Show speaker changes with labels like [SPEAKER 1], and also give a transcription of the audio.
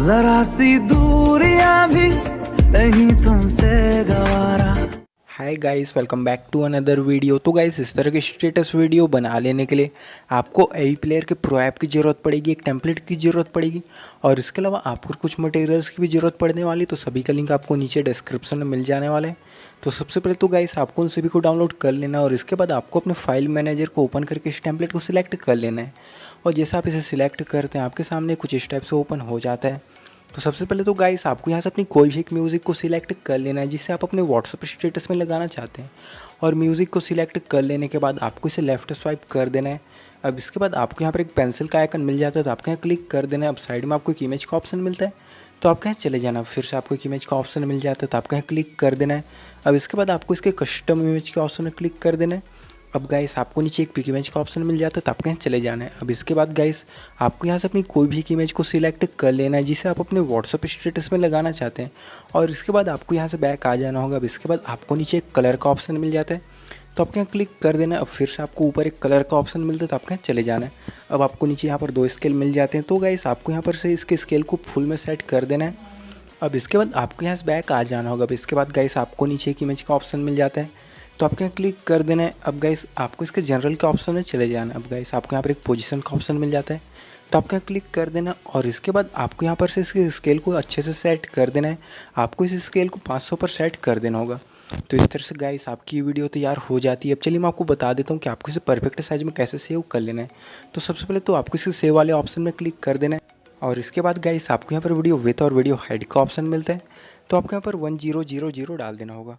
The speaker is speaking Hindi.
[SPEAKER 1] जरा सी दूरियां भी नहीं तुमसे गवारा।
[SPEAKER 2] Hi guys, welcome back to another video. तो गाइस, इस तरह के स्टेटस वीडियो बना लेने के लिए आपको एवी प्लेयर के प्रो ऐप की ज़रूरत पड़ेगी, एक टेम्पलेट की ज़रूरत पड़ेगी और इसके अलावा आपको कुछ मटेरियल्स की भी ज़रूरत पड़ने वाली। तो सभी का लिंक आपको नीचे डिस्क्रिप्शन में मिल जाने वाला है। तो सबसे पहले तो गाइस आपको उन सभी को डाउनलोड कर लेना है और इसके बाद आपको अपने फाइल मैनेजर को ओपन करके इस टेम्पलेट को सिलेक्ट कर लेना है। और जैसे आप इसे सिलेक्ट करते हैं आपके सामने कुछ इस टाइप से ओपन हो जाता है। तो सबसे पहले तो गाइस आपको यहाँ से अपनी कोई भी एक म्यूज़िक को सिलेक्ट कर लेना है जिसे आप अपने व्हाट्सएप स्टेटस में लगाना चाहते हैं। और म्यूज़िक को सिलेक्ट कर लेने के बाद आपको इसे लेफ्ट स्वाइप कर देना है। अब इसके बाद आपको यहाँ पर एक पेंसिल का आइकन मिल जाता है, तो आपको यहाँ क्लिक कर देना है। अब साइड में आपको एक इमेज का ऑप्शन मिलता है, तो आपको यहाँ चले जाना। फिर से आपको एक इमेज का ऑप्शन मिल जाता है, तो आपको यहाँ क्लिक कर देना है। अब इसके बाद आपको इसके कस्टम इमेज के ऑप्शन में क्लिक कर देना है। अब गाइस आपको नीचे एक पिक इमेज का ऑप्शन मिल जाता है, तो आपको यहाँ चले जाना है। अब इसके बाद गाइस आपको यहाँ से अपनी कोई भी एक इमेज को सिलेक्ट कर लेना है जिसे आप अपने व्हाट्सएप स्टेटस में लगाना चाहते हैं। और इसके बाद आपको यहाँ से बैक आ जाना होगा। अब इसके बाद आपको नीचे एक कलर का ऑप्शन मिल जाता है, तो आपको यहाँ क्लिक कर देना है। अब फिर से आपको ऊपर एक कलर का ऑप्शन मिलता है, तो आपको यहाँ चले जाना है। अब आपको नीचे यहाँ पर 2 स्केल मिल जाते हैं, तो गाइस आपको यहाँ पर से इसके स्केल को फुल में सेट कर देना है। अब इसके बाद आपको यहाँ से बैक आ जाना होगा। अब इसके बाद गाइस आपको नीचे एक इमेज का ऑप्शन मिल जाता है, तो आपको यहाँ क्लिक कर देना है। अब गाइस आपको इसके जनरल के ऑप्शन में चले जाना है। अब गाइस आपको यहाँ पर एक पोजीशन का ऑप्शन मिल जाता है, तो आपको यहाँ क्लिक कर देना और इसके बाद आपको यहाँ पर से इसके स्केल को अच्छे से सेट कर देना है। आपको इस स्केल को 500 पर सेट कर देना होगा। तो इस तरह से गाइस आपकी ये वीडियो तैयार हो जाती है। अब चलिए मैं आपको बता देता हूँ कि आपको इसे परफेक्ट साइज में कैसे सेव कर लेना है। तो सबसे पहले तो आपको इसे सेव वाले ऑप्शन में क्लिक कर देना है और इसके बाद गाइस आपको यहाँ पर वीडियो विथ और वीडियो हाइड का ऑप्शन मिलता है, तो आपको यहाँ पर 1000 डाल देना होगा।